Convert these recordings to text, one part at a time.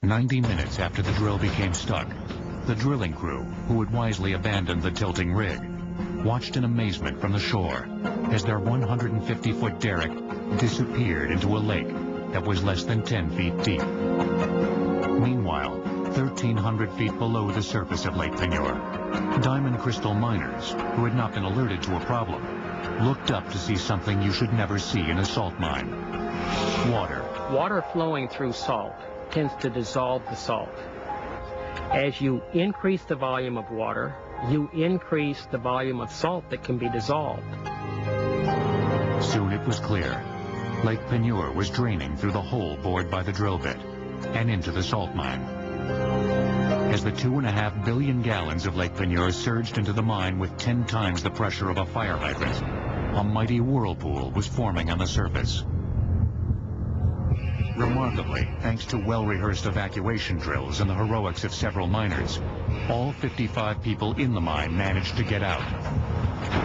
90 minutes after the drill became stuck, the drilling crew, who had wisely abandoned the tilting rig, watched in amazement from the shore as their 150-foot derrick disappeared into a lake that was less than 10 feet deep. Meanwhile, 1,300 feet below the surface of LakePeigneur, diamond crystal miners, who had not been alerted to a problem, looked up to see something you should never see in a salt mine: water. Water flowing through salt tends to dissolve the salt. As you increase the volume of water, you increase the volume of salt that can be dissolved. Soon it was clear. LakePeigneur was draining through the hole bored by the drill bit and into the salt mine. As the 2.5 billion gallons of LakePeigneur surged into the mine with 10 times the pressure of a fire hydrant, a mighty whirlpool was forming on the surface. Remarkably, thanks to well-rehearsed evacuation drills and the heroics of several miners, all 55 people in the mine managed to get out.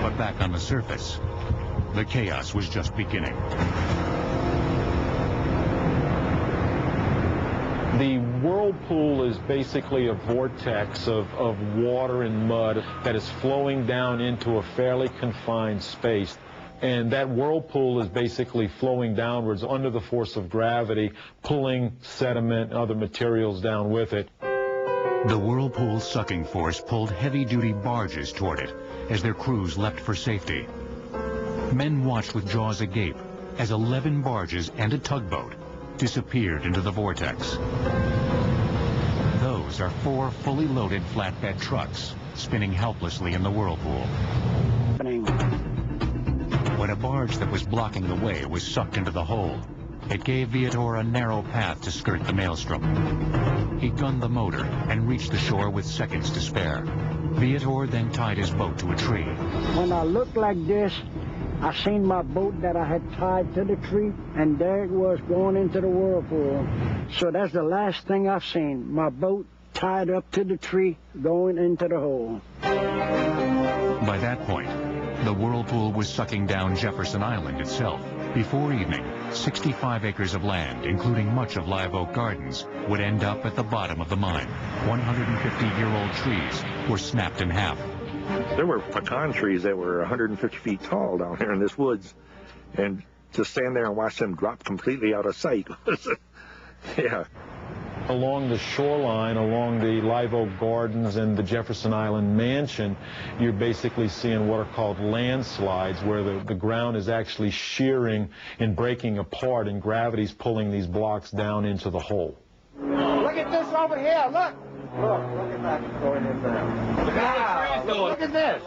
But back on the surface, the chaos was just beginning. The whirlpool is basically a vortex of water and mud that is flowing down into a fairly confined space. And that whirlpool is basically flowing downwards under the force of gravity, pulling sediment and other materials down with it. The whirlpool's sucking force pulled heavy-duty barges toward it as their crews leapt for safety. Men watched with jaws agape as 11 barges and a tugboat disappeared into the vortex. Those are 4 fully loaded flatbed trucks spinning helplessly in the whirlpool. When a barge that was blocking the way was sucked into the hole, it gave Viator a narrow path to skirt the maelstrom. He gunned the motor and reached the shore with seconds to spare. Viator then tied his boat to a tree. When I looked like this, I seen my boat that I had tied to the tree, and there it was going into the whirlpool. So that's the last thing I've seen, my boat tied up to the tree going into the hole. By that point, the whirlpool was sucking down Jefferson Island itself. Before evening, 65 acres of land, including much of Live Oak Gardens, would end up at the bottom of the mine. 150-year-old trees were snapped in half. There were pecan trees that were 150 feet tall down here in this woods, and to stand there and watch them drop completely out of sight was, yeah. Along the shoreline, along the Live Oak Gardens and the Jefferson Island Mansion, you're basically seeing what are called landslides, where the ground is actually shearing and breaking apart, and gravity's pulling these blocks down into the hole. Look at this over here, look! Look at that going in there. Look at this!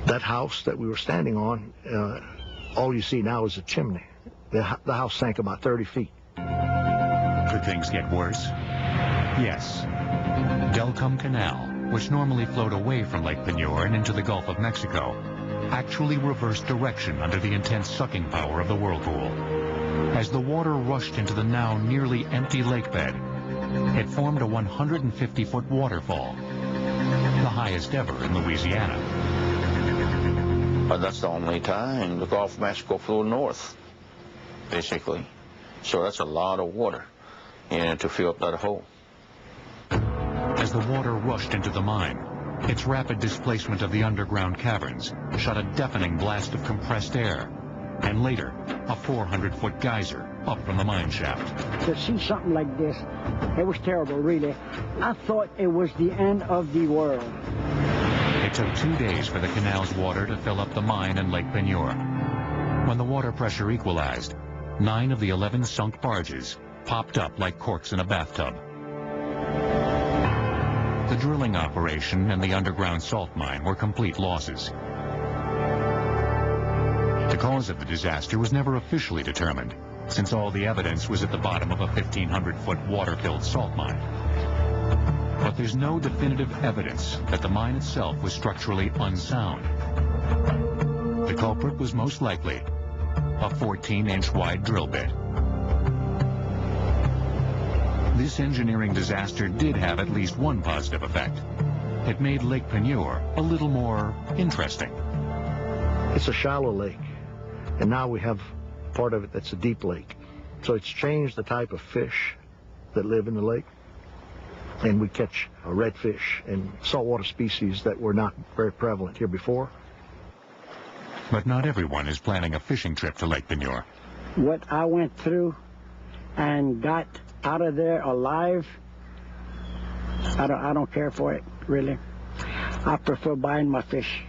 That house that we were standing on, all you see now is a chimney. The house sank about 30 feet. Could things get worse? Yes. Delcom Canal, which normally flowed away from LakePeigneur and into the Gulf of Mexico, actually reversed direction under the intense sucking power of the whirlpool. As the water rushed into the now nearly empty lake bed, it formed a 150-foot waterfall, the highest ever in Louisiana. That's the only time the Gulf of Mexico flew north, basically. So that's a lot of water to fill up that hole. As the water rushed into the mine, its rapid displacement of the underground caverns shot a deafening blast of compressed air, and later, a 400-foot geyser up from the mine shaft. To see something like this, it was terrible, really. I thought it was the end of the world. It took 2 days for the canal's water to fill up the mine and LakePeigneur. When the water pressure equalized, 9 of the 11 sunk barges popped up like corks in a bathtub. The drilling operation and the underground salt mine were complete losses. The cause of the disaster was never officially determined, since all the evidence was at the bottom of a 1,500-foot water-filled salt mine. But there's no definitive evidence that the mine itself was structurally unsound. The culprit was most likely a 14-inch wide drill bit. This engineering disaster did have at least one positive effect. It made LakePeigneur a little more interesting. It's a shallow lake, and now we have part of it that's a deep lake. So it's changed the type of fish that live in the lake. And we catch redfish and saltwater species that were not very prevalent here before. But not everyone is planning a fishing trip to LakePeigneur. What I went through and got out of there alive, I don't care for it, really. I prefer buying my fish.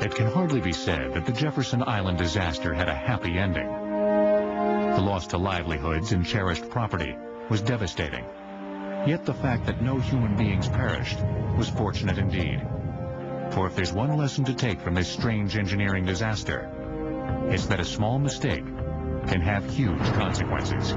It can hardly be said that the Jefferson Island disaster had a happy ending. The loss to livelihoods and cherished property was devastating. Yet the fact that no human beings perished was fortunate indeed. For if there's one lesson to take from this strange engineering disaster, it's that a small mistake can have huge consequences.